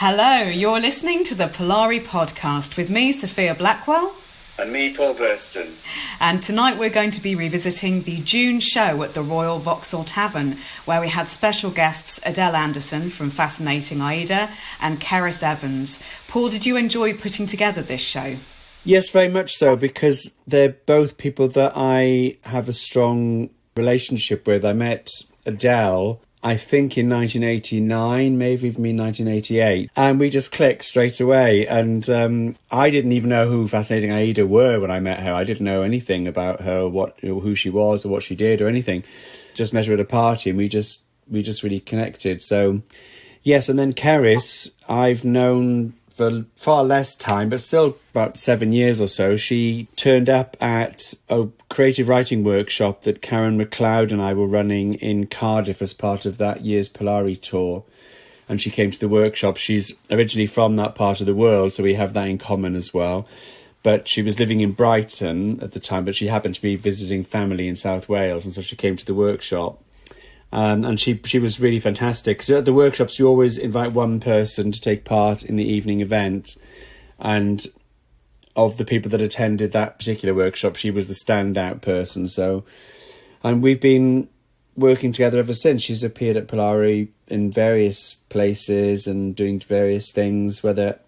Hello, you're listening to the Polari podcast with me, Sophia Blackwell. And me, Paul Burston. And tonight we're going to be revisiting the June show at the Royal Vauxhall Tavern, where we had special guests Adele Anderson from Fascinating Aida and Cerys Evans. Paul, did you enjoy putting together this show? Yes, very much so, because they're both people that I have a strong relationship with. I met Adele, I think, in 1989, maybe even in 1988. And we just clicked straight away. And I didn't even know who Fascinating Aida were when I met her. I didn't know anything about her, who she was or what she did or anything. Just met her at a party and we just really connected. So, yes, and then Cerys, I've known for far less time, but still about 7 years or so. She turned up at a creative writing workshop that Karen MacLeod and I were running in Cardiff as part of that year's Polari tour. And she came to the workshop. She's originally from that part of the world, so we have that in common as well. But she was living in Brighton at the time, but she happened to be visiting family in South Wales, and so she came to the workshop. And she was really fantastic. Because at the workshops, you always invite one person to take part in the evening event. And of the people that attended that particular workshop, she was the standout person. So, and we've been working together ever since. She's appeared at Polari in various places and doing various things, whether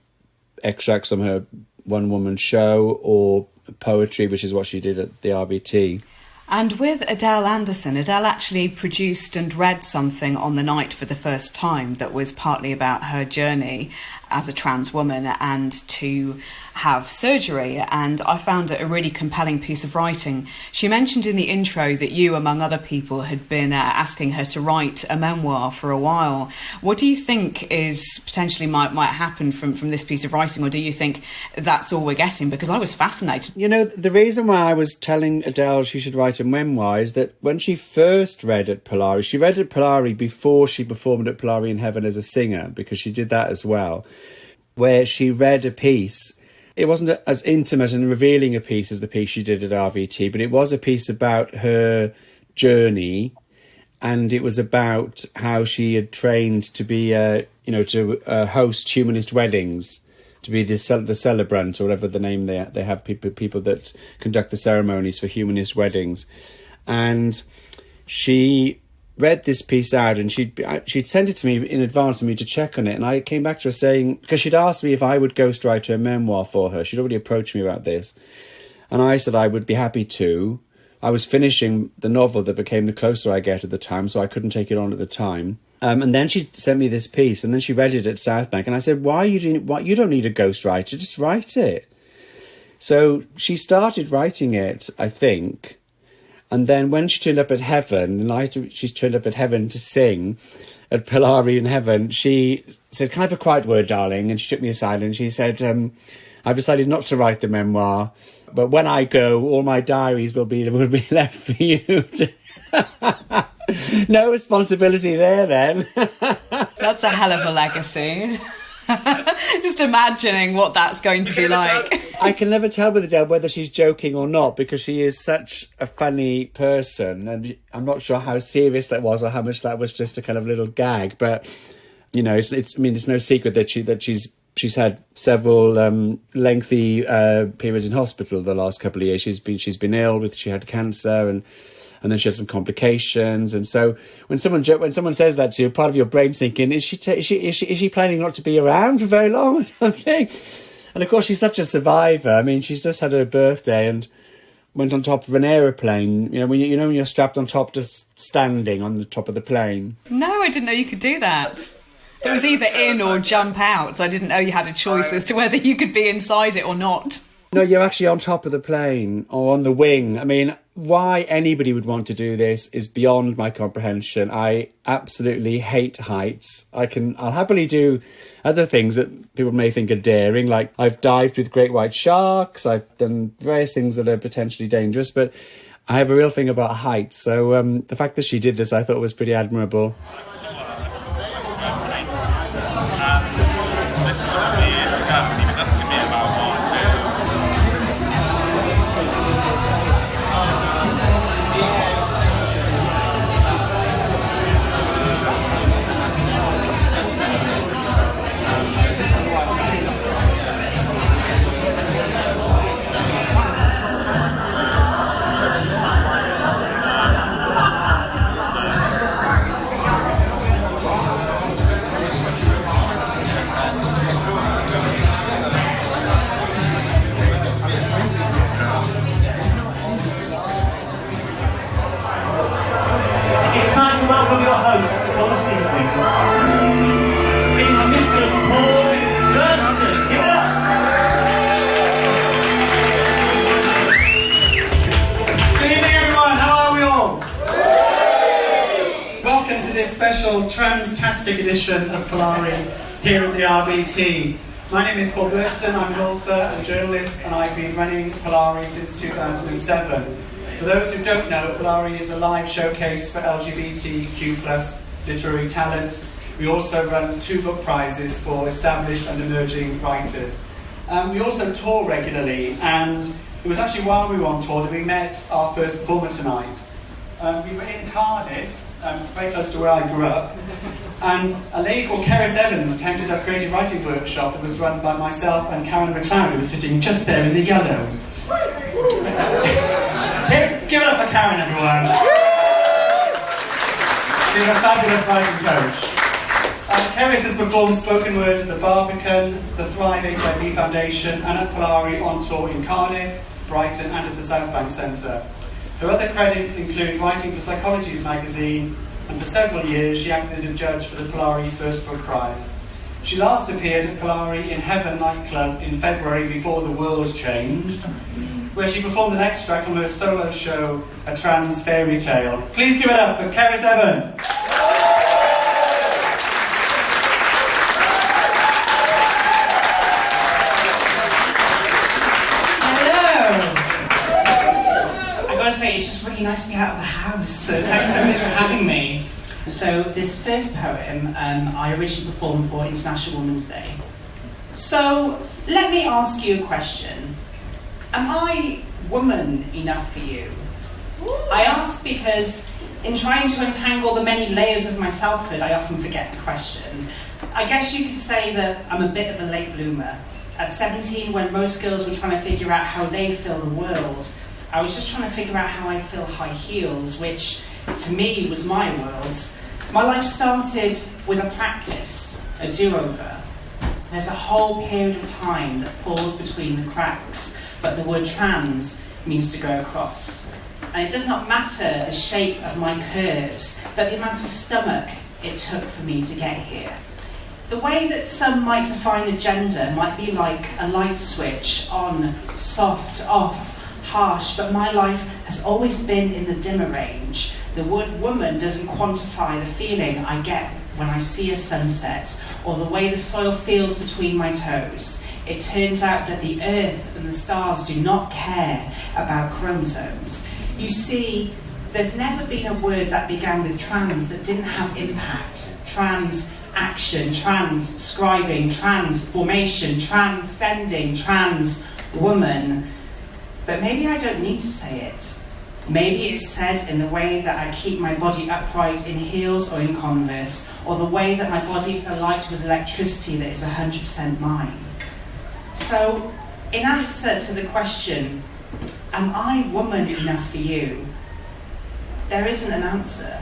extracts from her one-woman show or poetry, which is what she did at the RVT. And with Adele Anderson, Adele actually produced and read something on the night for the first time that was partly about her journey as a trans woman and to have surgery, and I found it a really compelling piece of writing. She mentioned in the intro that you, among other people, had been asking her to write a memoir for a while. What do you think is potentially might happen from this piece of writing, or do you think that's all we're getting? Because I was fascinated. You know, the reason why I was telling Adele she should write a memoir is that when she first read at Polari, she read at Polari before she performed at Polari in Heaven as a singer, because she did that as well, where she read a piece. It wasn't as intimate and revealing a piece as the piece she did at RVT, but it was a piece about her journey, and it was about how she had trained to be, to host humanist weddings, to be the celebrant, or whatever the name they have, people that conduct the ceremonies for humanist weddings. And she read this piece out, and she'd sent it to me in advance for me to check on it, and I came back to her saying, because she'd asked me if I would ghostwrite her memoir for her. She'd already approached me about this, and I said I would be happy to. I was finishing the novel that became The Closer I Get at the time, so I couldn't take it on at the time. And then she sent me this piece, and then she read it at South Bank, and I said, why are you doing? What? You don't need a ghostwriter, just write it. So she started writing it, I think. And then when she turned up at Heaven, the night she turned up at Heaven to sing at Polari in Heaven, she said, "Can I have a quiet word, darling?" And she took me aside and she said, "I've decided not to write the memoir, but when I go, all my diaries will be left for you." No responsibility there, then. That's a hell of a legacy. Just imagining what that's going to be like. I can never tell with Adele whether she's joking or not, because she is such a funny person, and I'm not sure how serious that was or how much that was just a kind of little gag. But you know, it's no secret that she's had several lengthy periods in hospital the last couple of years. She's been ill she had cancer, and then she had some complications. And so when someone says that to you, part of your brain's thinking, is she planning not to be around for very long or something? And of course, she's such a survivor. I mean, she's just had her birthday and went on top of an aeroplane. You know, when you're strapped on top, just standing on the top of the plane. No, I didn't know you could do that. It was either in or jump out, so I didn't know you had a choice as to whether you could be inside it or not. No, you're actually on top of the plane or on the wing. I mean, why anybody would want to do this is beyond my comprehension. I absolutely hate heights. I'll happily do other things that people may think are daring, like I've dived with great white sharks, I've done various things that are potentially dangerous, but I have a real thing about heights. So the fact that she did this, I thought was pretty admirable. to this special trans-tastic edition of Polari here at the RVT. My name is Paul Burston, I'm an author and journalist, and I've been running Polari since 2007. For those who don't know, Polari is a live showcase for LGBTQ+ literary talent. We also run 2 book prizes for established and emerging writers. We also tour regularly, and it was actually while we were on tour that we met our first performer tonight. We were in Cardiff, very close to where I grew up, and a lady called Cerys Evans attended a creative writing workshop that was run by myself and Karen McLeod, who was sitting just there in the yellow. Here, give it up for Karen, everyone. She's a fabulous writing coach. Cerys has performed spoken word at the Barbican, the Thrive HIV Foundation, and at Polari on tour in Cardiff, Brighton, and at the South Bank Centre. Her other credits include writing for Psychologies magazine, and for several years she acted as a judge for the Polari First Book Prize. She last appeared at Polari in Heaven nightclub in February before the world changed, where she performed an extract from her solo show, A Trans Fairy Tale. Please give it up for Cerys Evans. Say it's just really nice to get out of the house, so thanks so much for having me. So this first poem I originally performed for International Women's Day. So let me ask you a question. Am I woman enough for you? I ask because in trying to untangle the many layers of my selfhood, I often forget the question. I guess you could say that I'm a bit of a late bloomer. At 17, when most girls were trying to figure out how they feel the world, I was just trying to figure out how I feel high heels, which to me was my world. My life started with a practice, a do-over. There's a whole period of time that falls between the cracks, but the word trans means to go across. And it does not matter the shape of my curves, but the amount of stomach it took for me to get here. The way that some might define a gender might be like a light switch, on, soft, off, harsh, but my life has always been in the dimmer range. The word woman doesn't quantify the feeling I get when I see a sunset, or the way the soil feels between my toes. It turns out that the earth and the stars do not care about chromosomes. You see, there's never been a word that began with trans that didn't have impact. Trans action, transcribing, transformation, transcending, trans woman. But maybe I don't need to say it. Maybe it's said in the way that I keep my body upright in heels or in Converse, or the way that my body is alight with electricity that is 100% mine. So, in answer to the question, am I woman enough for you? There isn't an answer.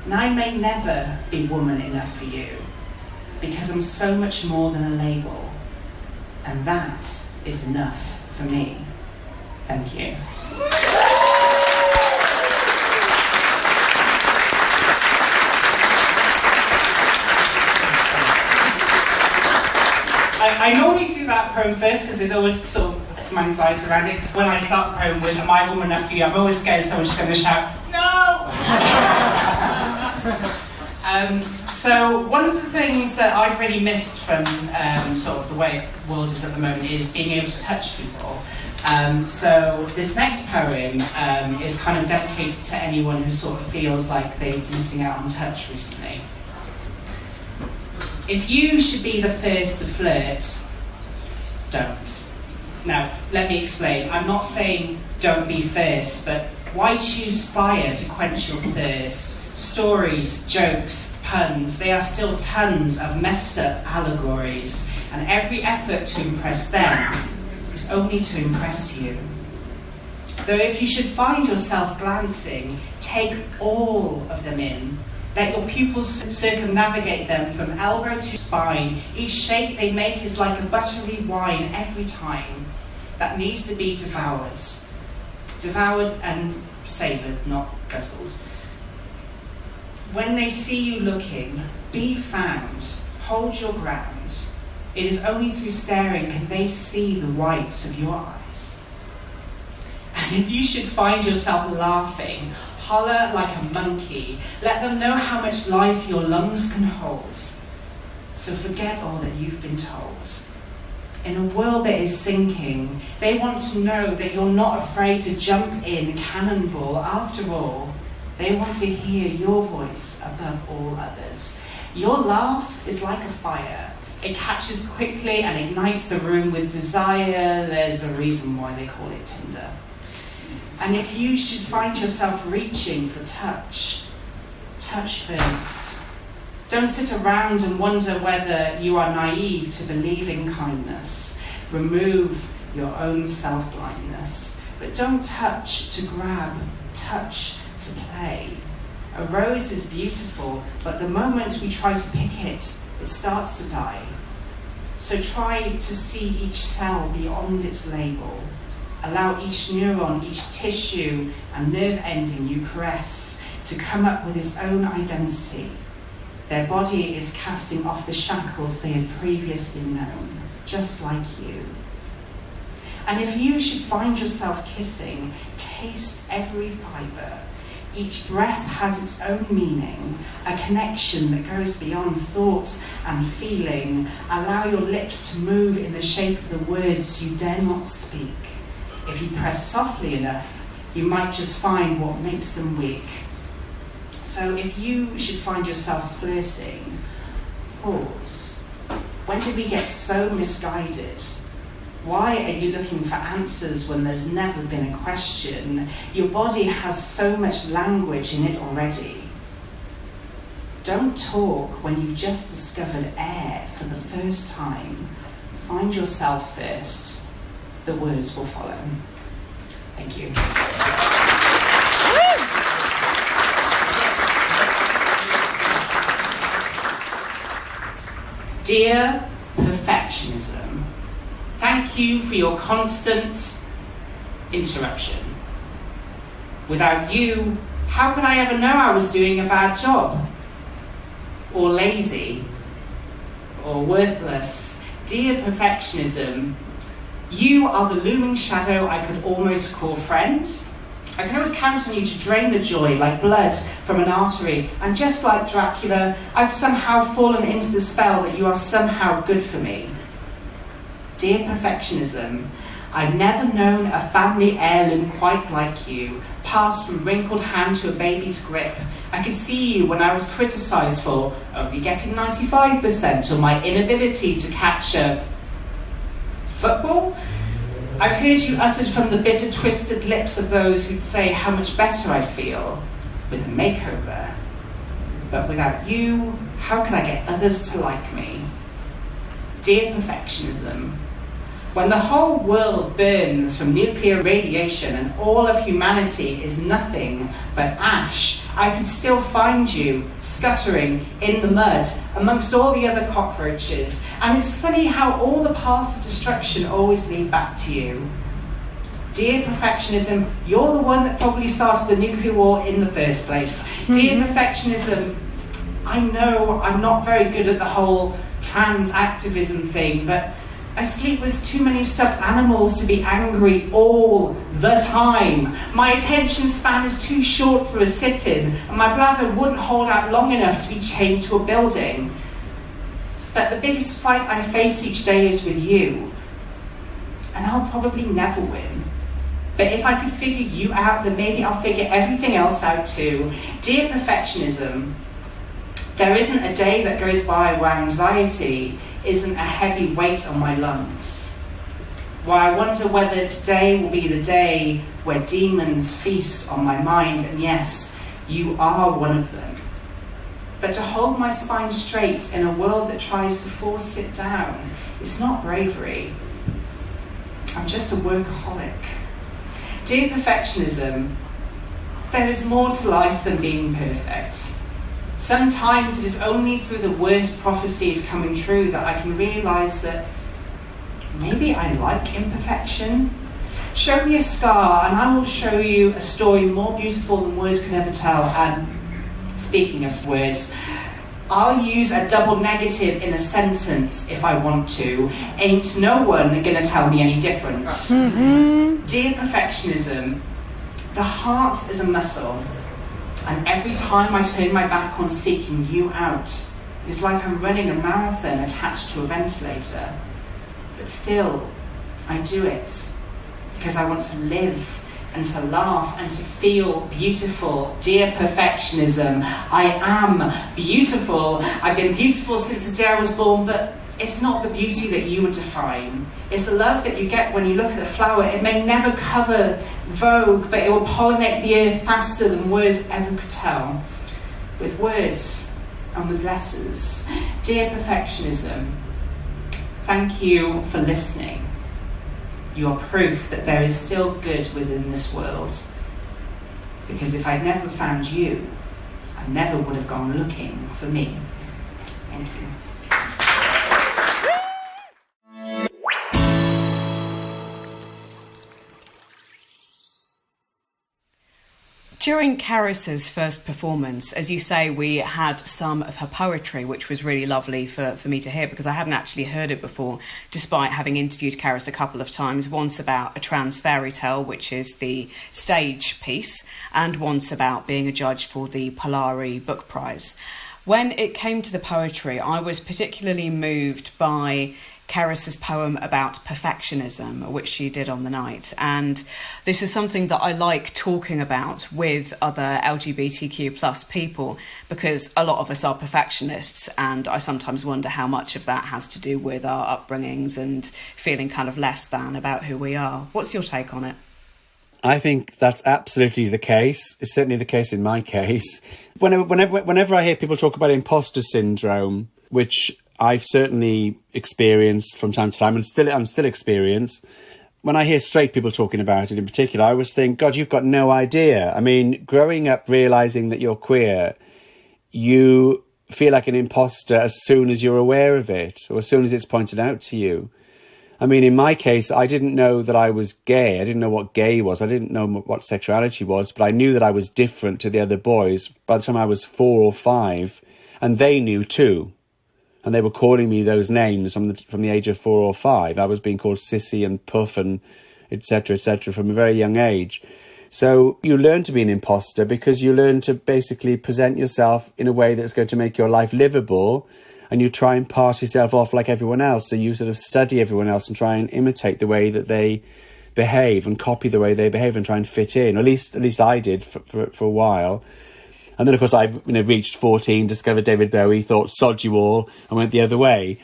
And I may never be woman enough for you, because I'm so much more than a label. And that is enough for me. Thank you. I normally do that poem first because there's always sort of some anxiety around it. When I start the poem with "Am I woman enough for you?" I'm always scared someone's going to shout "No!" So one of the things that I've really missed from sort of the way the world is at the moment is being able to touch people. So this next poem is kind of dedicated to anyone who sort of feels like they're missing out on touch recently. If you should be the first to flirt, don't. Now, let me explain. I'm not saying don't be first, but why choose fire to quench your thirst? Stories, jokes, puns, they are still tons of messed up allegories, and every effort to impress them is only to impress you. Though if you should find yourself glancing, take all of them in. Let your pupils circumnavigate them from elbow to spine. Each shape they make is like a buttery wine every time that needs to be devoured. Devoured and savoured, not guzzled. When they see you looking, be found, hold your ground. It is only through staring can they see the whites of your eyes. And if you should find yourself laughing, Holler like a monkey. Let them know how much life your lungs can hold. So forget all that you've been told. In a world that is sinking, they want to know that you're not afraid to jump in cannonball. After all, they want to hear your voice above all others. Your laugh is like a fire. It catches quickly and ignites the room with desire. There's a reason why they call it Tinder. And if you should find yourself reaching for touch, touch first. Don't sit around and wonder whether you are naive to believe in kindness. Remove your own self-blindness. But don't touch to grab, touch to play. A rose is beautiful, but the moment we try to pick it, it starts to die. So try to see each cell beyond its label. Allow each neuron, each tissue and nerve ending you caress to come up with its own identity. Their body is casting off the shackles they had previously known, just like you. And if you should find yourself kissing, taste every fibre. Each breath has its own meaning, a connection that goes beyond thought and feeling. Allow your lips to move in the shape of the words you dare not speak. If you press softly enough, you might just find what makes them weak. So if you should find yourself flirting, pause. When did we get so misguided? Why are you looking for answers when there's never been a question? Your body has so much language in it already. Don't talk when you've just discovered air for the first time. Find yourself first. The words will follow. Thank you. Dear perfectionism, thank you for your constant interruption. Without you, how could I ever know I was doing a bad job? Or lazy? Or worthless? Dear perfectionism, you are the looming shadow I could almost call friend. I can always count on you to drain the joy like blood from an artery, and just like Dracula, I've somehow fallen into the spell that you are somehow good for me. Dear perfectionism, I've never known a family heirloom quite like you, passed from wrinkled hand to a baby's grip. I could see you when I was criticised for only getting 95%, or my inability to catch a football. I've heard you uttered from the bitter, twisted lips of those who'd say how much better I'd feel with a makeover. But without you, how can I get others to like me? Dear perfectionism, when the whole world burns from nuclear radiation and all of humanity is nothing but ash, I can still find you scuttering in the mud amongst all the other cockroaches. And it's funny how all the paths of destruction always lead back to you. Dear perfectionism, you're the one that probably started the nuclear war in the first place. Dear perfectionism, I know I'm not very good at the whole trans activism thing, but I sleep with too many stuffed animals to be angry all the time. My attention span is too short for a sit-in, and my bladder wouldn't hold out long enough to be chained to a building. But the biggest fight I face each day is with you, and I'll probably never win. But if I could figure you out, then maybe I'll figure everything else out too. Dear perfectionism, there isn't a day that goes by where anxiety isn't a heavy weight on my lungs. Why I wonder whether today will be the day where demons feast on my mind, and yes, you are one of them. But to hold my spine straight in a world that tries to force it down is not bravery. I'm just a workaholic. Dear perfectionism, there is more to life than being perfect. Sometimes it is only through the worst prophecies coming true that I can realise that maybe I like imperfection. Show me a scar and I will show you a story more beautiful than words can ever tell. And speaking of words, I'll use a double negative in a sentence if I want to. Ain't no one gonna tell me any different. Dear perfectionism, the heart is a muscle. And every time I turn my back on seeking you out, it's like I'm running a marathon attached to a ventilator. But still, I do it because I want to live and to laugh and to feel beautiful. Dear perfectionism, I am beautiful. I've been beautiful since the day I was born, but it's not the beauty that you would define. It's the love that you get when you look at a flower. It may never cover Vogue, but it will pollinate the earth faster than words ever could tell. With words and with letters. Dear perfectionism, thank you for listening. You are proof that there is still good within this world. Because if I'd never found you, I never would have gone looking for me. Thank you. During Cerys's first performance, as you say, we had some of her poetry, which was really lovely for me to hear because I hadn't actually heard it before, despite having interviewed Cerys a couple of times, once about a trans fairy tale, which is the stage piece, and once about being a judge for the Polari Book Prize. When it came to the poetry, I was particularly moved by Cerys's poem about perfectionism, which she did on the night. And this is something that I like talking about with other LGBTQ plus people because a lot of us are perfectionists, and I sometimes wonder how much of that has to do with our upbringings and feeling kind of less than about who we are. What's your take on it? I think that's absolutely the case. It's certainly the case in my case. Whenever I hear people talk about imposter syndrome, which I've certainly experienced from time to time and still experience, when I hear straight people talking about it in particular, I always think, God, you've got no idea. I mean, growing up realising that you're queer, you feel like an imposter as soon as you're aware of it or as soon as it's pointed out to you. I mean, in my case, I didn't know that I was gay. I didn't know what gay was. I didn't know what sexuality was, but I knew that I was different to the other boys by the time I was 4 or 5, and they knew too. And they were calling me those names from the age of 4 or 5. I was being called sissy and puff and etc., from a very young age. So you learn to be an imposter because you learn to basically present yourself in a way that's going to make your life livable, and you try and pass yourself off like everyone else. So you sort of study everyone else and try and imitate the way that they behave and copy the way they behave and try and fit in. At least I did for a while. And then, of course, I reached 14, discovered David Bowie, thought, sod you all, and went the other way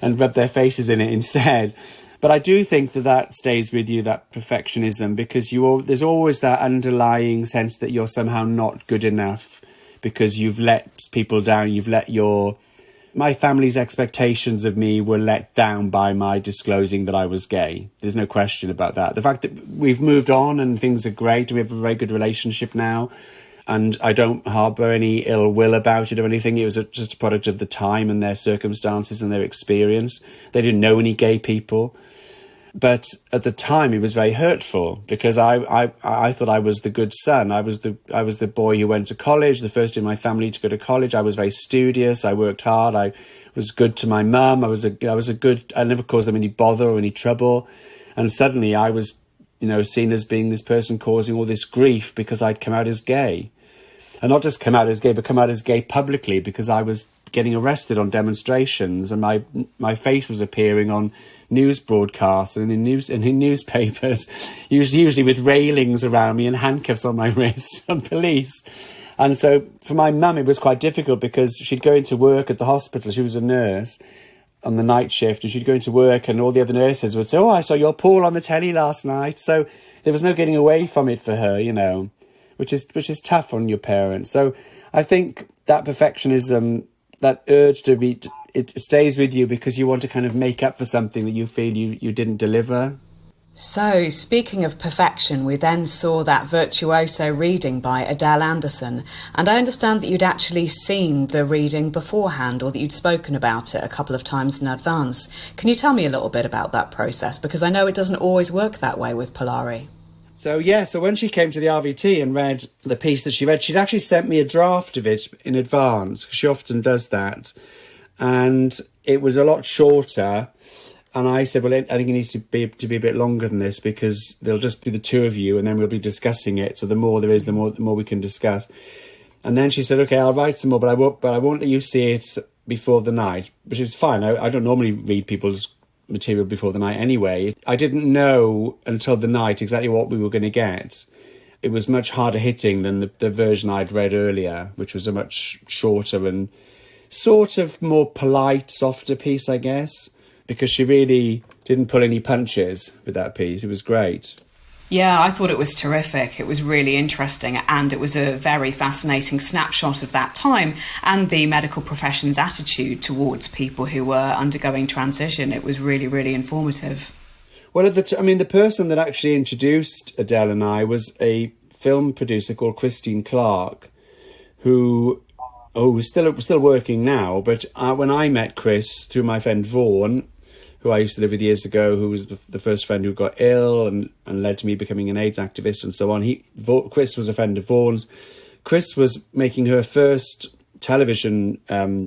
and rubbed their faces in it instead. But I do think that stays with you, that perfectionism, because there's always that underlying sense that you're somehow not good enough because you've let people down, my family's expectations of me were let down by my disclosing that I was gay. There's no question about that. The fact that we've moved on and things are great, we have a very good relationship now, and I don't harbour any ill will about it or anything. It was just a product of the time and their circumstances and their experience. They didn't know any gay people. But at the time, it was very hurtful because I thought I was the good son. I was the boy who went to college, the first in my family to go to college. I was very studious. I worked hard. I was good to my mum. I never caused them any bother or any trouble. And suddenly I was, seen as being this person causing all this grief because I'd come out as gay. And not just come out as gay, but come out as gay publicly because I was getting arrested on demonstrations and my face was appearing on news broadcasts and in newspapers, usually with railings around me and handcuffs on my wrists and police. And so for my mum, it was quite difficult because she'd go into work at the hospital. She was a nurse on the night shift, and she'd go into work and all the other nurses would say, oh, I saw your Paul on the telly last night. So there was no getting away from it for her, which is tough on your parents. So I think that perfectionism, that urge to be, it stays with you because you want to kind of make up for something that you feel you didn't deliver. So, speaking of perfection, we then saw that virtuoso reading by Adele Anderson, and I understand that you'd actually seen the reading beforehand or that you'd spoken about it a couple of times in advance. Can you tell me a little bit about that process? Because I know it doesn't always work that way with Polari. So when she came to the RVT and read the piece that she read, she'd actually sent me a draft of it in advance, because she often does that. And it was a lot shorter. And I said, well, I think it needs to be a bit longer than this, because there'll just be the two of you and then we'll be discussing it. So the more there is, the more we can discuss. And then she said, okay, I'll write some more, but I won't let you see it before the night, which is fine. I don't normally read people's material before the night anyway. I didn't know until the night exactly what we were going to get. It was much harder hitting than the version I'd read earlier, which was a much shorter and sort of more polite, softer piece, I guess, because she really didn't pull any punches with that piece. It was great. Yeah, I thought it was terrific. It was really interesting, and it was a very fascinating snapshot of that time and the medical profession's attitude towards people who were undergoing transition. It was really, really informative. Well, the person that actually introduced Adele and I was a film producer called Christine Clark, who was still working now. But when I met Chris through my friend Vaughan, who I used to live with years ago, who was the first friend who got ill and led to me becoming an AIDS activist and so on. Chris was a friend of Vaughan's. Chris was making her first television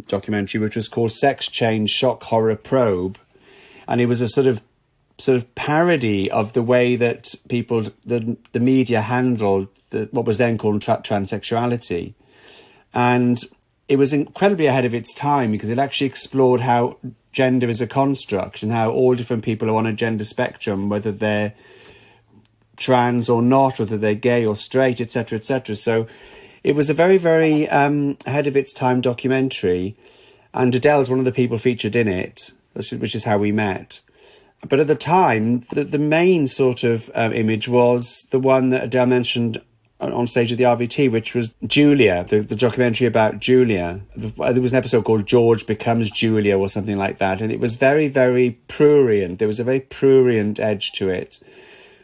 documentary, which was called Sex Change Shock Horror Probe. And it was a sort of parody of the way that the media handled what was then called transsexuality. And it was incredibly ahead of its time, because it actually explored how gender is a construct and how all different people are on a gender spectrum, whether they're trans or not, whether they're gay or straight, etc., etc. So it was a very, very ahead of its time documentary, and Adele's one of the people featured in it, which is how we met. But at the time, the main sort of image was the one that Adele mentioned on stage at the RVT, which was Julia, the documentary about Julia. There was an episode called George Becomes Julia or something like that, and it was very, very prurient. There was a very prurient edge to it.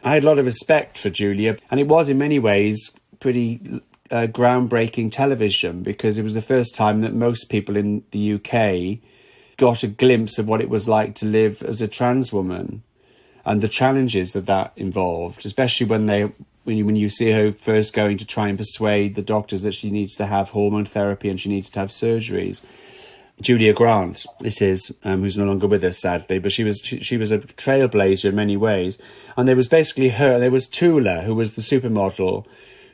I had a lot of respect for Julia, and it was in many ways pretty groundbreaking television, because it was the first time that most people in the UK got a glimpse of what it was like to live as a trans woman and the challenges that involved, especially when you see her first going to try and persuade the doctors that she needs to have hormone therapy and she needs to have surgeries. Julia Grant, this is, who's no longer with us, sadly, but she was a trailblazer in many ways. And there was basically her. There was Tula, who was the supermodel,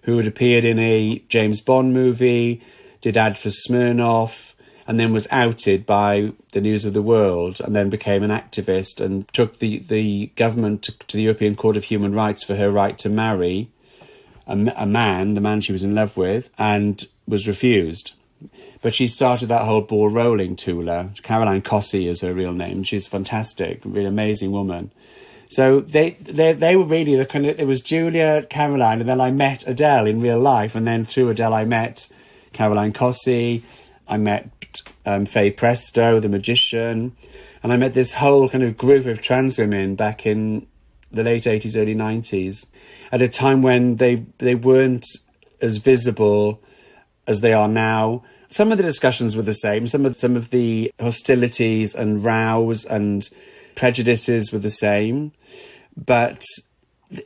who had appeared in a James Bond movie, did ad for Smirnoff, and then was outed by the News of the World, and then became an activist and took the government to the European Court of Human Rights for her right to marry the man she was in love with, and was refused. But she started that whole ball rolling, Tula. Caroline Cossey is her real name. She's fantastic, really amazing woman. So they were really the kind of, it was Julia, Caroline, and then I met Adele in real life, and then through Adele I met Caroline Cossey, I met Faye Presto, the magician, and I met this whole kind of group of trans women back in the late 80s, early 90s, at a time when they weren't as visible as they are now. Some of the discussions were the same. Some of the hostilities and rows and prejudices were the same, but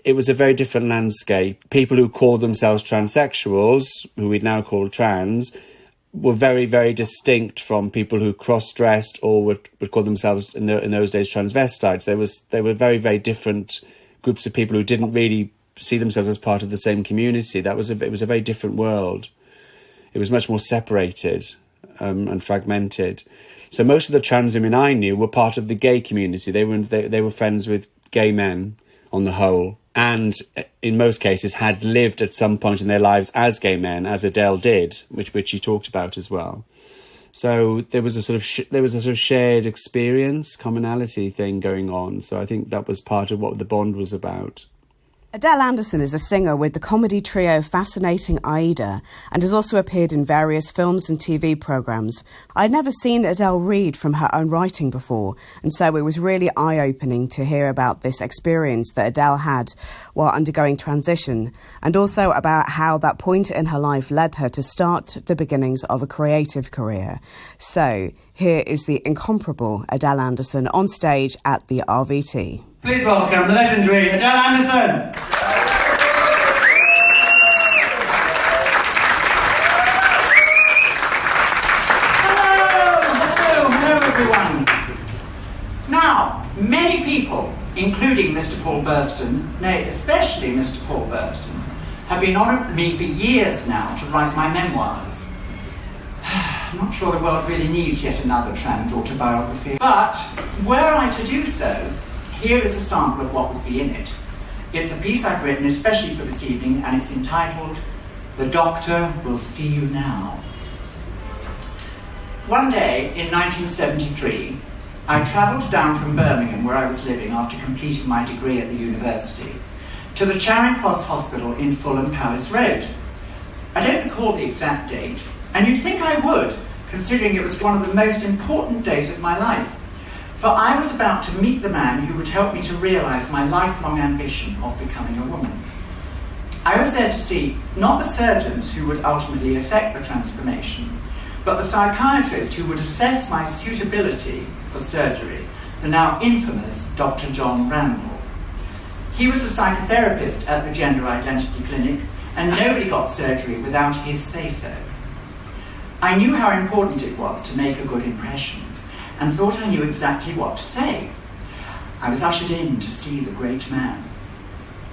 it was a very different landscape. People who called themselves transsexuals, who we'd now call trans, were very, very distinct from people who cross-dressed or would call themselves in those days transvestites. They were very, very different groups of people who didn't really see themselves as part of the same community. It was a very different world. It was much more separated and fragmented. So most of the trans women I knew were part of the gay community. They were friends with gay men on the whole, and in most cases had lived at some point in their lives as gay men, as Adele did, which she talked about as well. So there was a sort of shared experience, commonality thing going on. So I think that was part of what the bond was about. Adele Anderson is a singer with the comedy trio Fascinating Aida and has also appeared in various films and TV programmes. I'd never seen Adele read from her own writing before, and so it was really eye-opening to hear about this experience that Adele had while undergoing transition, and also about how that point in her life led her to start the beginnings of a creative career. So here is the incomparable Adele Anderson on stage at the RVT. Please welcome the legendary Adele Anderson. Hello everyone. Now, including Mr. Paul Burston, nay, especially Mr. Paul Burston, have been on me for years now to write my memoirs. I'm not sure the world really needs yet another trans autobiography, but were I to do so, here is a sample of what would be in it. It's a piece I've written especially for this evening, and it's entitled, "The Doctor Will See You Now." One day in 1973, I travelled down from Birmingham, where I was living after completing my degree at the university, to the Charing Cross Hospital in Fulham Palace Road. I don't recall the exact date, and you'd think I would, considering it was one of the most important days of my life, for I was about to meet the man who would help me to realise my lifelong ambition of becoming a woman. I was there to see not the surgeons who would ultimately effect the transformation, but the psychiatrist who would assess my suitability for surgery, the now infamous Dr. John Randall. He was a psychotherapist at the Gender Identity Clinic, and nobody got surgery without his say-so. I knew how important it was to make a good impression, and thought I knew exactly what to say. I was ushered in to see the great man.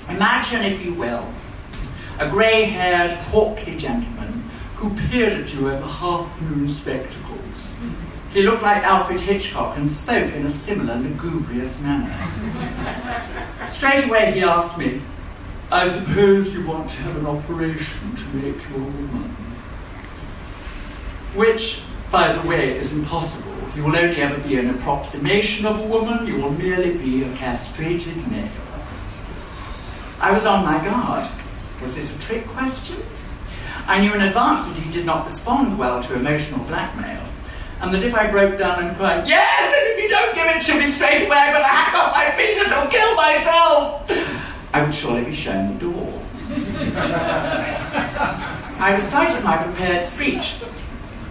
Imagine, if you will, a grey-haired, portly gentleman who peered at you over half-moon spectacles. He looked like Alfred Hitchcock and spoke in a similar lugubrious manner. Straight away he asked me, "I suppose you want to have an operation to make you a woman?" Which, by the way, is impossible. You will only ever be an approximation of a woman. You will merely be a castrated male. I was on my guard. Was this a trick question? I knew in advance that he did not respond well to emotional blackmail, and that if I broke down and cried, "Yes, and if you don't give it to me straight away, I'm going to hack off my fingers or kill myself," I would surely be shown the door. I recited my prepared speech.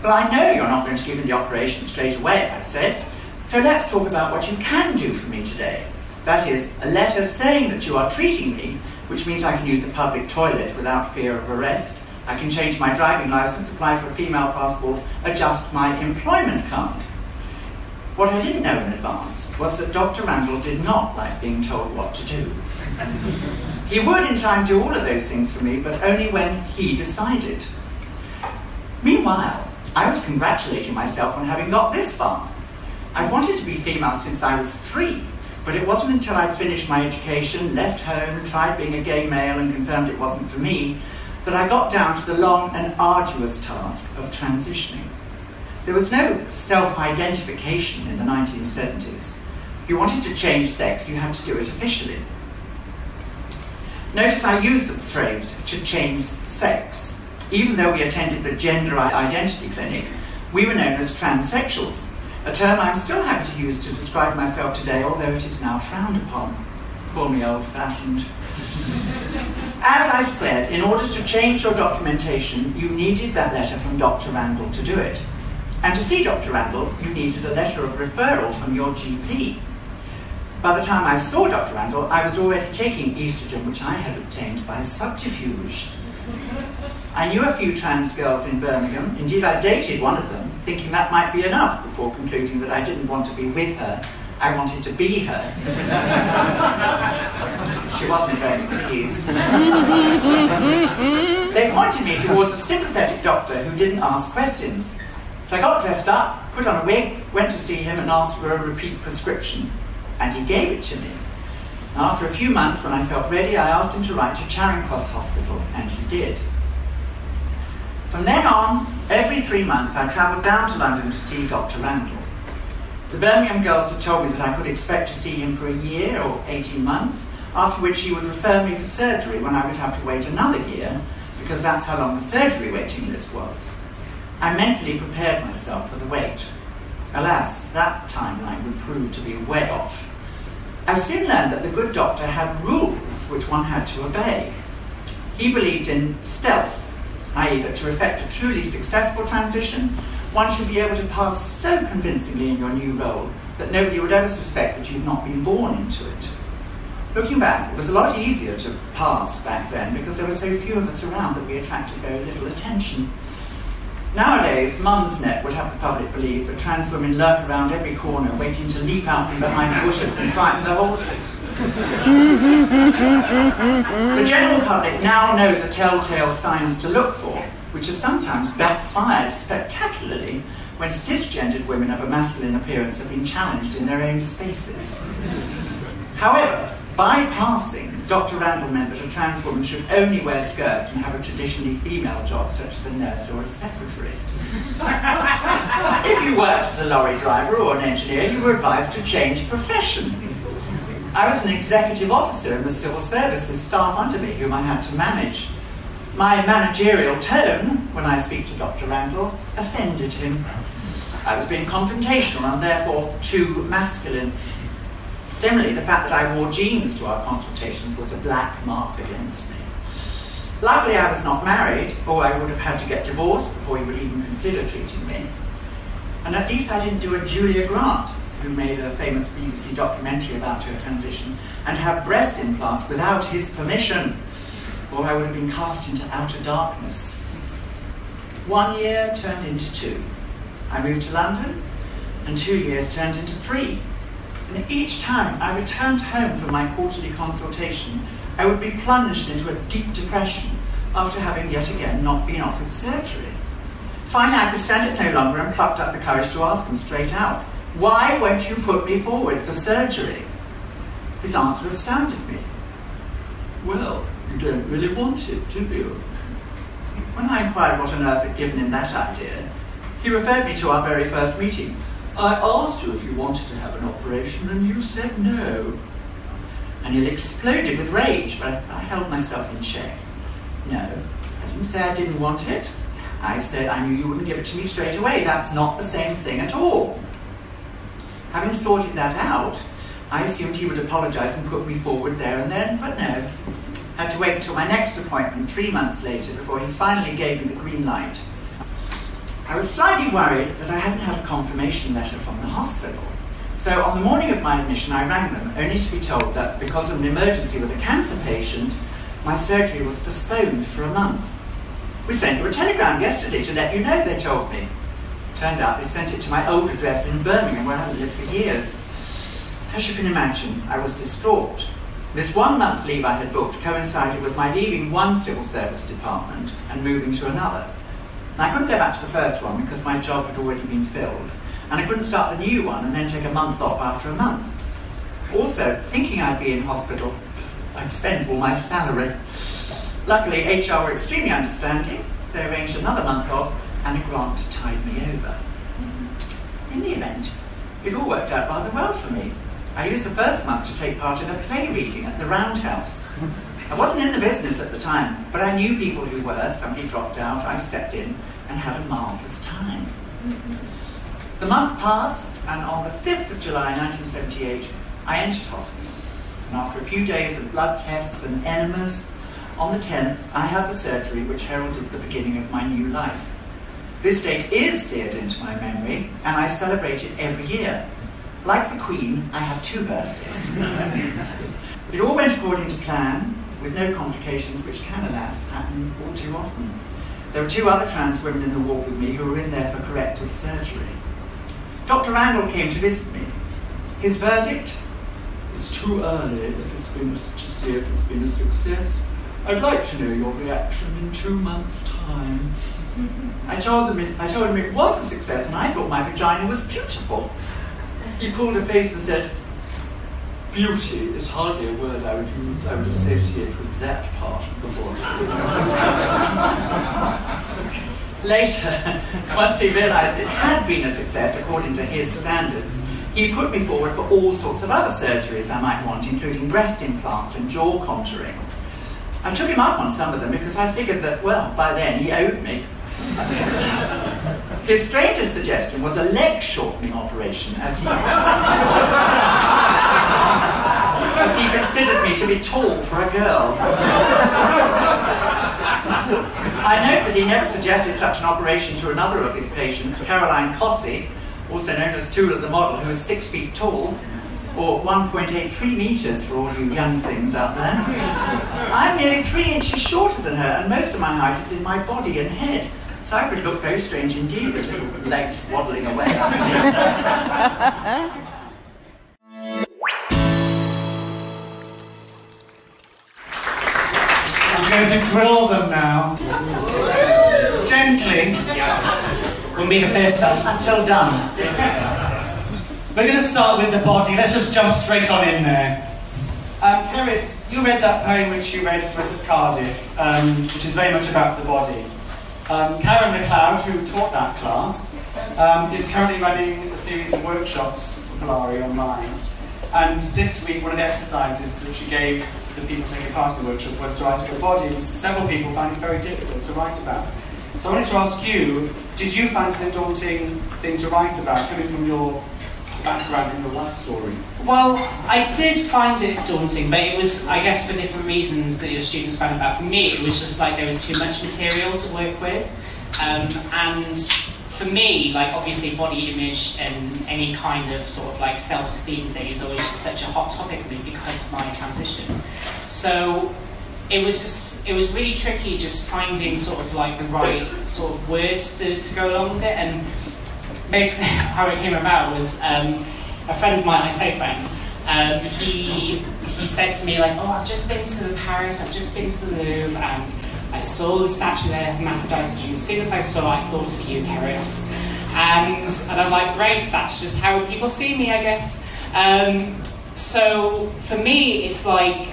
"Well, I know you're not going to give me the operation straight away," I said, "so let's talk about what you can do for me today. That is, a letter saying that you are treating me, which means I can use a public toilet without fear of arrest. I can change my driving licence, apply for a female passport, adjust my employment card." What I didn't know in advance was that Dr. Randall did not like being told what to do. He would in time do all of those things for me, but only when he decided. Meanwhile, I was congratulating myself on having got this far. I'd wanted to be female since I was 3, but it wasn't until I'd finished my education, left home, tried being a gay male and confirmed it wasn't for me, that I got down to the long and arduous task of transitioning. There was no self-identification in the 1970s. If you wanted to change sex, you had to do it officially. Notice I use the phrase "to change sex." Even though we attended the Gender Identity Clinic, we were known as transsexuals, a term I'm still happy to use to describe myself today, although it is now frowned upon. Call me old-fashioned. As I said, in order to change your documentation, you needed that letter from Dr. Randall to do it. And to see Dr. Randall, you needed a letter of referral from your GP. By the time I saw Dr. Randall, I was already taking estrogen, which I had obtained by subterfuge. I knew a few trans girls in Birmingham. Indeed, I dated one of them, thinking that might be enough, before concluding that I didn't want to be with her, I wanted to be her. She wasn't very pleased. They pointed me towards a sympathetic doctor who didn't ask questions. So I got dressed up, put on a wig, went to see him and asked for a repeat prescription. And he gave it to me. After a few months, when I felt ready, I asked him to write to Charing Cross Hospital, and he did. From then on, every 3 months, I travelled down to London to see Dr. Randall. The Birmingham girls had told me that I could expect to see him for a year or 18 months, after which he would refer me for surgery when I would have to wait another year, because that's how long the surgery waiting list was. I mentally prepared myself for the wait. Alas, that timeline would prove to be way off. I soon learned that the good doctor had rules which one had to obey. He believed in stealth, i.e. that to effect a truly successful transition, one should be able to pass so convincingly in your new role that nobody would ever suspect that you'd not been born into it. Looking back, it was a lot easier to pass back then because there were so few of us around that we attracted very little attention. Nowadays, days, Mumsnet would have the public believe that trans women lurk around every corner waiting to leap out from behind the bushes and frighten their horses. The general public now know the telltale signs to look for, which has sometimes backfired spectacularly when cisgendered women of a masculine appearance have been challenged in their own spaces. However, bypassing, Dr. Randall meant that a trans woman should only wear skirts and have a traditionally female job, such as a nurse or a secretary. If you worked as a lorry driver or an engineer, you were advised to change profession. I was an executive officer in the civil service with staff under me whom I had to manage. My managerial tone, when I speak to Dr. Randall, offended him. I was being confrontational and therefore too masculine. Similarly, the fact that I wore jeans to our consultations was a black mark against me. Luckily, I was not married, or I would have had to get divorced before he would even consider treating me. And at least I didn't do a Julia Grant, who made a famous BBC documentary about her transition, and have breast implants without his permission, or I would have been cast into outer darkness. 1 year turned into 2. I moved to London, and 2 years turned into 3. And each time I returned home from my quarterly consultation, I would be plunged into a deep depression after having yet again not been offered surgery. Finally, I could stand it no longer and plucked up the courage to ask him straight out, "Why won't you put me forward for surgery?" His answer astounded me. "Well, you don't really want it, do you?" When I inquired what on earth had given him that idea, he referred me to our very first meeting. "I asked you if you wanted to have an operation and you said no." And he exploded with rage, but I held myself in check. "No, I didn't say I didn't want it. I said I knew you wouldn't give it to me straight away. That's not the same thing at all." Having sorted that out, I assumed he would apologise and put me forward there and then, but no. I had to wait until my next appointment 3 months later before he finally gave me the green light. I was slightly worried that I hadn't had a confirmation letter from the hospital. So on the morning of my admission, I rang them, only to be told that because of an emergency with a cancer patient, my surgery was postponed for a month. "We sent you a telegram yesterday to let you know," they told me. Turned out they sent it to my old address in Birmingham, where I had lived for years. As you can imagine, I was distraught. This 1 month leave I had booked coincided with my leaving one civil service department and moving to another. And I couldn't go back to the first one because my job had already been filled, and I couldn't start the new one and then take a month off after a month. Also, thinking I'd be in hospital, I'd spend all my salary. Luckily, HR were extremely understanding. They arranged another month off and a grant tied me over. In the event, it all worked out rather well for me. I used the first month to take part in a play reading at the Roundhouse. I wasn't in the business at the time, but I knew people who were. Somebody dropped out, I stepped in and had a marvellous time. The month passed, and on the 5th of July 1978, I entered hospital. And after a few days of blood tests and enemas, on the 10th, I had the surgery which heralded the beginning of my new life. This date is seared into my memory, and I celebrate it every year. Like the Queen, I have 2 birthdays. It all went according to plan, with no complications, which can, alas, happen all too often. There were 2 other trans women in the ward with me who were in there for corrective surgery. Dr. Randall came to visit me. His verdict? "It's too early to see if it's been a success. I'd like to know your reaction in 2 months' time." I told him it was a success, and I thought my vagina was beautiful. He pulled a face and said, "Beauty is hardly a word I would use. I would associate with that part of the body." Later, once he realised it had been a success according to his standards, he put me forward for all sorts of other surgeries I might want, including breast implants and jaw contouring. I took him up on some of them because I figured that, well, by then he owed me. His strangest suggestion was a leg shortening operation, as he considered me to be tall for a girl. I note that he never suggested such an operation to another of his patients, Caroline Cossey, also known as Tula the model, who is 6 feet tall, or 1.83 metres for all you young things out there. I'm nearly 3 inches shorter than her, and most of my height is in my body and head, So I would look very strange indeed with little legs waddling away. I'm going to grill them now. Gently. Wouldn't be the first time. Until done. We're going to start with the body. Let's just jump straight on in there. Cerys, you read that poem which you read for us at Cardiff, which is very much about the body. Karen MacLeod, who taught that class, is currently running a series of workshops for Polari online. And this week, one of the exercises that she gave the people taking part in the workshop was to write about the body, and several people found it very difficult to write about. So I wanted to ask you, did you find it a daunting thing to write about, coming from your background in your life story? Well, I did find it daunting, but it was, I guess, for different reasons that your students found it bad. For me, it was just like there was too much material to work with. And for me, like, obviously body image and any kind of sort of like self-esteem thing is always just such a hot topic for me because of my transition. So it was really tricky just finding sort of like the right sort of words to go along with it. And basically how it came about was a friend of mine, I say friend, he said to me like, oh, I've just been to Paris, I've just been to the Louvre, and I saw the statue there of Aphrodite, and as soon as I saw it, I thought of you, Cerys. And I'm like, great, that's just how people see me, I guess. So for me, it's like,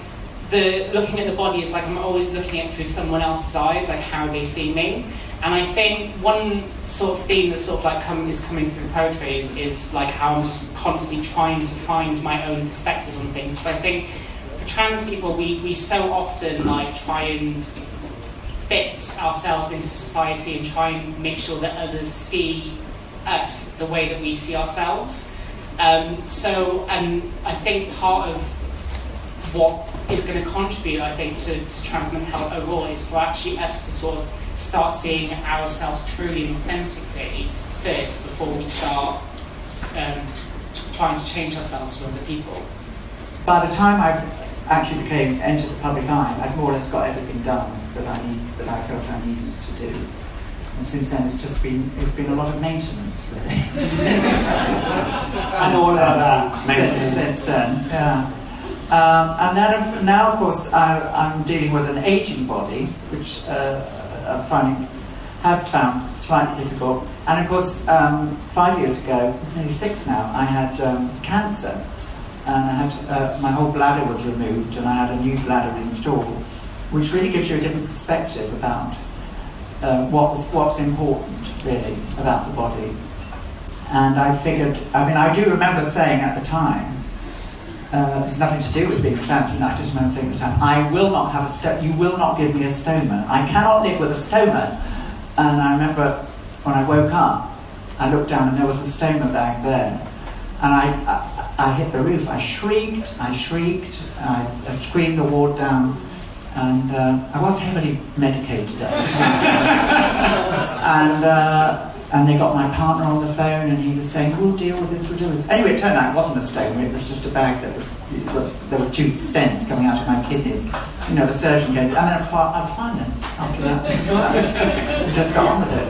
looking at the body is like I'm always looking at it through someone else's eyes, like how they see me. And I think one sort of theme that sort of like is coming through poetry is like how I'm just constantly trying to find my own perspective on things. So I think for trans people, we so often like try and fit ourselves into society and try and make sure that others see us the way that we see ourselves. And I think part of what is going to contribute, I think, to trans mental health overall is for actually us to sort of start seeing ourselves truly and authentically first before we start trying to change ourselves for other people. By the time I actually entered the public eye, I'd more or less got everything done that I felt I needed to do. And since then, it's been a lot of maintenance, really. I'm all about that. Since then, yeah. And then now, of course, I'm dealing with an aging body, which have found slightly difficult. And of course, 5 years ago, nearly 6 now, I had cancer, and I had my whole bladder was removed, and I had a new bladder installed, which really gives you a different perspective about what's important really about the body. And I figured, I do remember saying at the time, there's nothing to do with being trans, I just remember saying at the time, I will not have you will not give me a stoma. I cannot live with a stoma. And I remember when I woke up, I looked down and there was a stoma bag there. And I hit the roof, I shrieked, I screamed the ward down, and I was heavily medicated at the time. And they got my partner on the phone, and he was saying, we'll deal with this, we'll deal with this. Anyway, it turned out it wasn't a stoma, it was just a bag that there were 2 stents coming out of my kidneys. The surgeon gave it, and then I was fine then, after that. I just got on with it.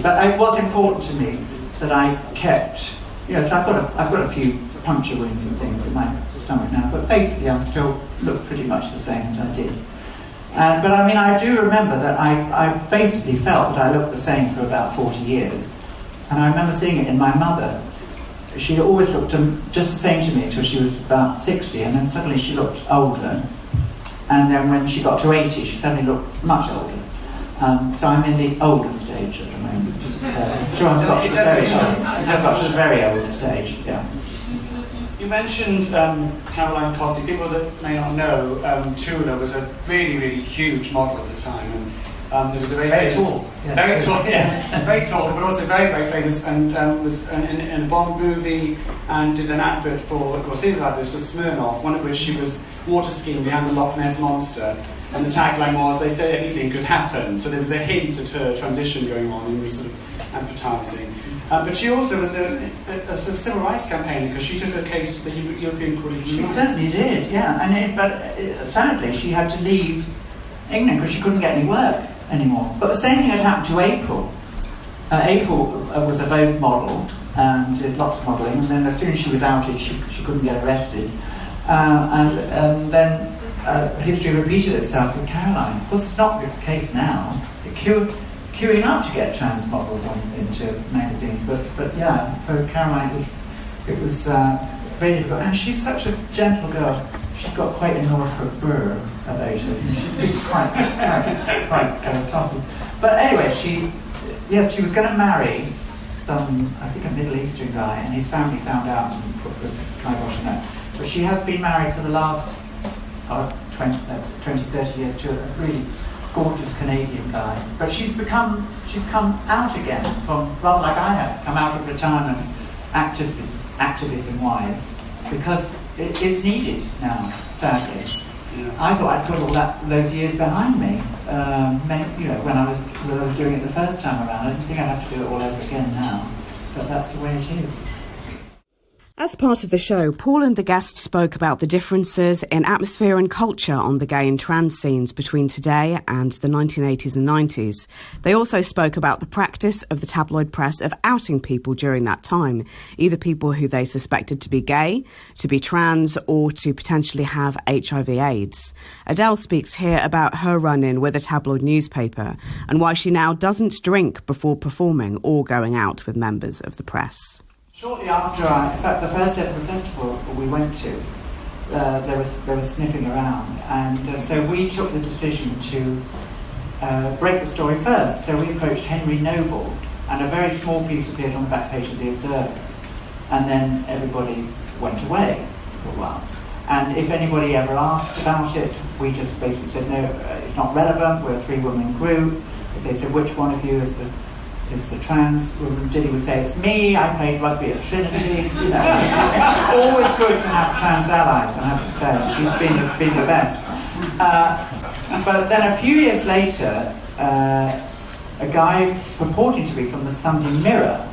But it was important to me that I kept, so I've got a few puncture wounds and things in my stomach now, but basically I still look pretty much the same as I did. But I do remember that I basically felt that I looked the same for about 40 years. And I remember seeing it in my mother. She always looked just the same to me until she was about 60, and then suddenly she looked older. And then when she got to 80, she suddenly looked much older. So I'm in the older stage at the moment. It has got to the very old stage, yeah. You mentioned Caroline Cossey. People that may not know, Tula was a really, really huge model at the time, and there was a very famous, very tall, but also very, very famous, and was in a Bond movie and did an advert for series of adverts for Smirnoff, one of which she was water skiing behind the Loch Ness monster, and the tagline was, "They said anything could happen." So there was a hint at her transition going on in this sort of advertising. But she also was a sort of civil rights campaigner, because she took a case to the European Court of Human Rights. She certainly did, yeah. But sadly, she had to leave England because she couldn't get any work. anymore. But the same thing had happened to April. April was a Vogue model and did lots of modelling, and then as soon as she was outed, she couldn't get arrested. And then history repeated itself with Caroline. Of course, it's not the case now. The queuing up to get trans models into magazines, but yeah, for Caroline it was very difficult. And she's such a gentle girl. She's got quite a Norfolk burr about her. She speaks quite softly. But anyway, she was going to marry some, I think, a Middle Eastern guy, and his family found out and put the kibosh on that. But she has been married for the last 20, 30 years to a really gorgeous Canadian guy. But she's come out again from, rather like I have, come out of retirement activism-wise, because it's needed now, sadly. Yeah. I thought I'd put all those years behind me. When I was doing it the first time around, I didn't think I'd have to do it all over again now. But that's the way it is. As part of the show, Paul and the guests spoke about the differences in atmosphere and culture on the gay and trans scenes between today and the 1980s and 90s. They also spoke about the practice of the tabloid press of outing people during that time, either people who they suspected to be gay, to be trans, or to potentially have HIV/AIDS. Adele speaks here about her run-in with a tabloid newspaper and why she now doesn't drink before performing or going out with members of the press. Shortly after, in fact, the first Edinburgh Festival we went to, there was sniffing around, and so we took the decision to break the story first. So we approached Henry Noble, and a very small piece appeared on the back page of The Observer, and then everybody went away for a while. And if anybody ever asked about it, we just basically said, no, it's not relevant, we're a three-woman group. If they said, which one of you is the trans woman, Diddy would say, it's me, I played rugby at Trinity. Always good to have trans allies, I have to say. She's been the best. But then a few years later, a guy purporting to be from the Sunday Mirror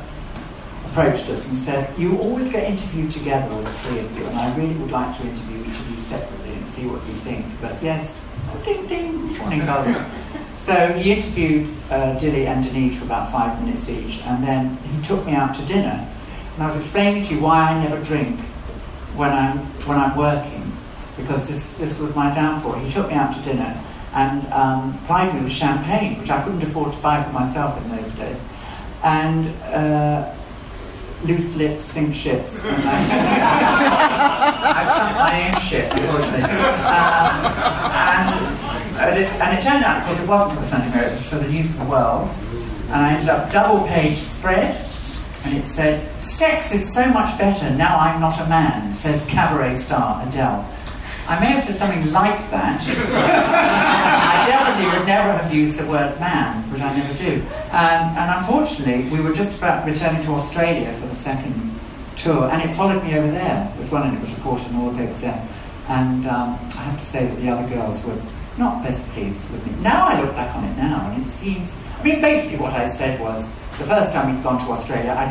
approached us and said, you always get interviewed together, all the three of you, and I really would like to interview each of you separately and see what you think. But yes, ding ding, morning bells. So he interviewed Dilly and Denise for about 5 minutes each, and then he took me out to dinner. And I was explaining to you why I never drink when I'm working, because this was my downfall. He took me out to dinner and plied me with champagne, which I couldn't afford to buy for myself in those days. And loose lips sink ships. And I sunk my own ship, unfortunately. And it turned out, of course, it wasn't for the Sunday Mirror, it was for the News of the World. And I ended up double-page spread, and it said, sex is so much better, now I'm not a man, says cabaret star Adele. I may have said something like that. I definitely would never have used the word man, which I never do. And unfortunately, we were just about returning to Australia for the second tour, and it followed me over there. It was one, and it was reported in all the papers there. And I have to say that the other girls were not best pleased with me. Now I look back on it now, and it seems... I mean, basically what I said was, the first time we'd gone to Australia, I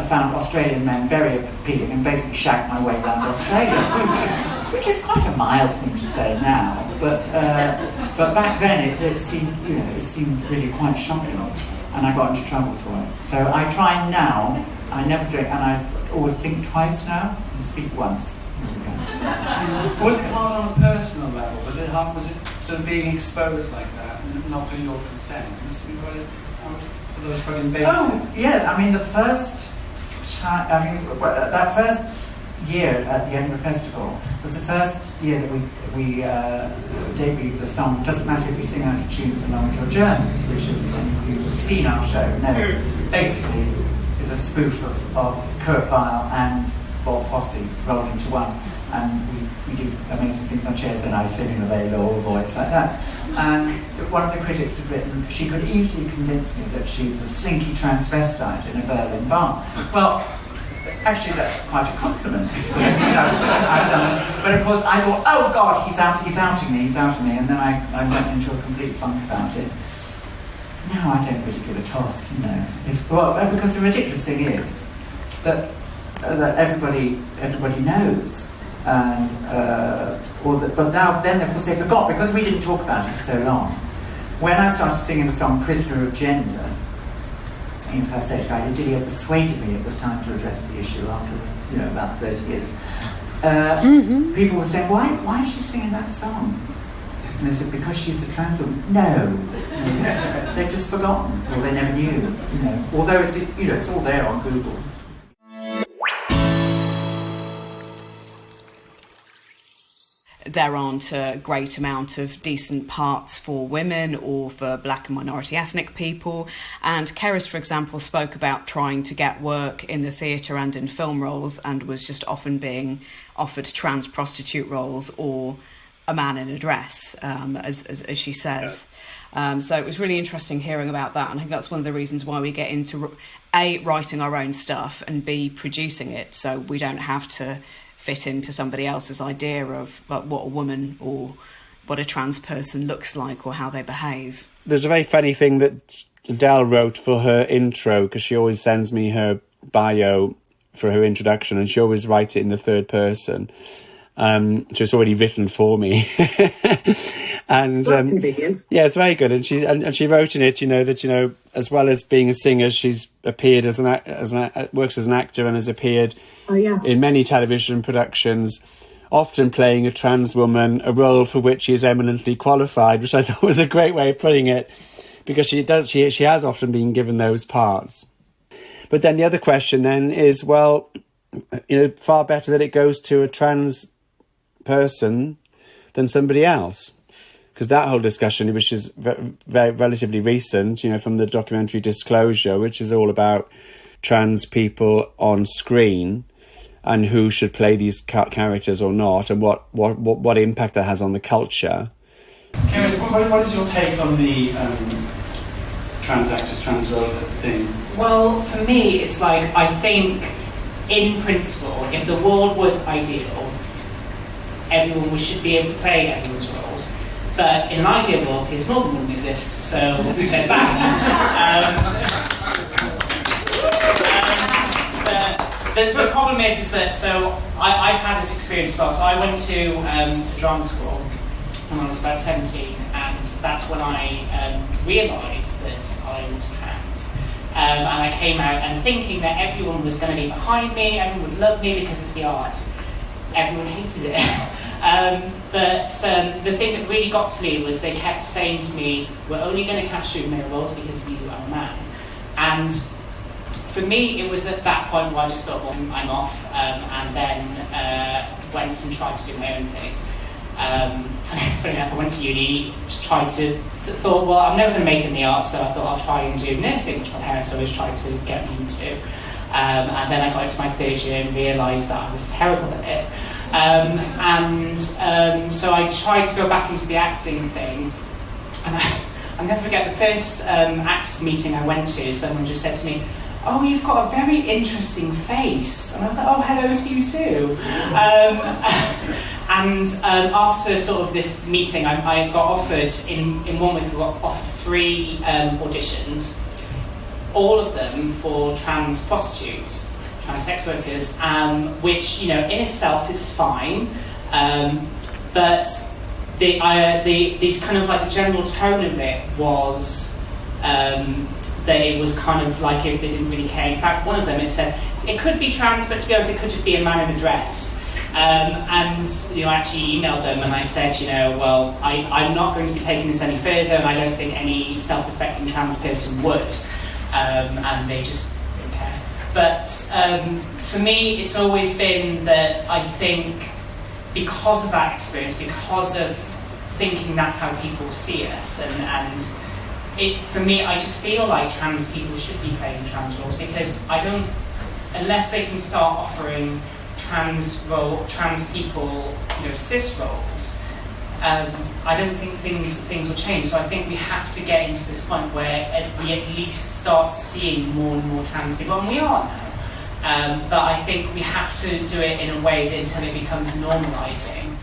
found Australian men very appealing and basically shagged my way around Australia. Which is quite a mild thing to say now, but back then it seemed really quite shocking, and I got into trouble for it. So I try now, I never drink, and I always think twice now and speak once. Was it hard on a personal level? Was it hard? Was it sort of being exposed like that, not through your consent? It must have been quite invasive. Oh yeah, I mean the first time, that first year at the Edinburgh Festival was the first year that we debuted the song Doesn't Matter If You Sing Out of Tune As Long As You're German, which if any of you have seen our show know, basically is a spoof of Kurt Weill and Bob Fosse rolled into one, and we do amazing things on chairs, and I sing in a very low voice like that. And one of the critics had written, she could easily convince me that she's a slinky transvestite in a Berlin bar. Well, actually, that's quite a compliment. I've done it. But of course, I thought, oh God, he's outing me, and then I went into a complete funk about it. Now I don't really give a toss, you know. Because the ridiculous thing is that everybody knows, and but now then of course they forgot, because we didn't talk about it for so long. When I started singing the song Prisoner of Gender in First Aid Guide, Aida persuaded me it was time to address the issue after, about 30 years. People were saying, why is she singing that song? And they said, because she's a trans woman. No. They'd just forgotten, or they never knew, Although it's all there on Google. There aren't a great amount of decent parts for women or for black and minority ethnic people. And Cerys, for example, spoke about trying to get work in the theatre and in film roles and was just often being offered trans prostitute roles or a man in a dress, as she says. So it was really interesting hearing about that. And I think that's one of the reasons why we get into, A, writing our own stuff, and B, producing it, so we don't have to fit into somebody else's idea of what a woman or what a trans person looks like or how they behave. There's a very funny thing that Adele wrote for her intro, because she always sends me her bio for her introduction, and she always writes it in the third person. So it's already written for me. And yeah, it's very good. And she wrote in it, that as well as being a singer, she's appeared works as an actor and has appeared in many television productions, often playing a trans woman, a role for which she is eminently qualified, which I thought was a great way of putting it, because she has often been given those parts. But then the other question then is, far better that it goes to a trans person than somebody else, because that whole discussion, which is very relatively recent, from the documentary Disclosure, which is all about trans people on screen and who should play these characters or not, and what impact that has on the culture. Cerys, what is your take on the trans actors, trans roles thing? Well, for me, it's like, I think, in principle, if the world was ideal, everyone should be able to play everyone's roles. But in an ideal world, Piers Morgan wouldn't exist, so there's that. The problem is that, so I've had this experience as well. So I went to drama school when I was about 17, and that's when I realised that I was trans. And I came out and thinking that everyone was going to be behind me, everyone would love me because it's the arts. Everyone hated it. But the thing that really got to me was they kept saying to me, we're only going to cast you in male roles because of you are a man. And for me, it was at that point where I just thought, well, I'm off, and then went and tried to do my own thing. Funny enough, I went to uni, thought, well, I'm never going to make it in the arts, so I thought I'll try and do nursing, which my parents always tried to get me into. And then I got into my third year and realised that I was terrible at it. So I tried to go back into the acting thing, and I'll never forget the first actors meeting I went to. Someone just said to me, "Oh, you've got a very interesting face," and I was like, "Oh, hello to you too." After sort of this meeting, I got offered in 1 week. I got offered 3 auditions, all of them for trans prostitutes. Trans sex workers, which in itself is fine, but these kind of like the general tone of it was that it was kind of like they didn't really care. In fact, one of them, it said it could be trans, but to be honest, it could just be a man in a dress. I actually emailed them and I said, well, I'm not going to be taking this any further, and I don't think any self-respecting trans person would, and they just. But for me, it's always been that I think because of that experience, because of thinking that's how people see us, and for me, I just feel like trans people should be playing trans roles, because unless they can start offering trans people, cis roles, I don't think things will change. So I think we have to get into this point where we at least start seeing more and more trans people, and we are now. But I think we have to do it in a way until it becomes normalising.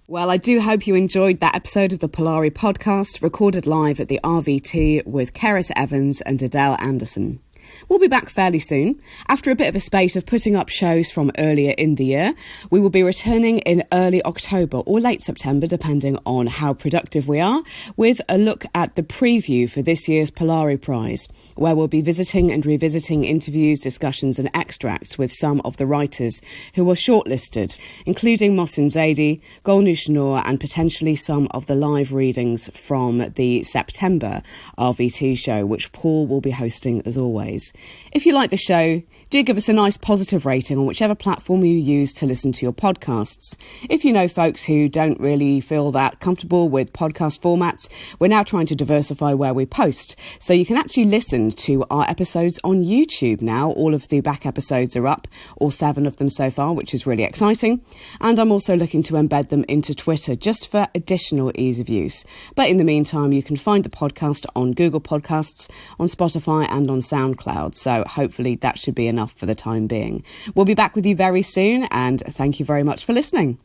Well, I do hope you enjoyed that episode of the Polari podcast, recorded live at the RVT with Cerys Evans and Adele Anderson. We'll be back fairly soon. After a bit of a spate of putting up shows from earlier in the year, we will be returning in early October or late September, depending on how productive we are, with a look at the preview for this year's Polari Prize, where we'll be visiting and revisiting interviews, discussions and extracts with some of the writers who were shortlisted, including Mohsin Zaidi, Golnoush Noor and potentially some of the live readings from the September RVT show, which Paul will be hosting as always. If you like the show, do give us a nice positive rating on whichever platform you use to listen to your podcasts. If you know folks who don't really feel that comfortable with podcast formats, we're now trying to diversify where we post. So you can actually listen to our episodes on YouTube now. All of the back episodes are up, all 7 of them so far, which is really exciting. And I'm also looking to embed them into Twitter just for additional ease of use. But in the meantime, you can find the podcast on Google Podcasts, on Spotify and on SoundCloud. So hopefully that should be enough for the time being. We'll be back with you very soon, and thank you very much for listening.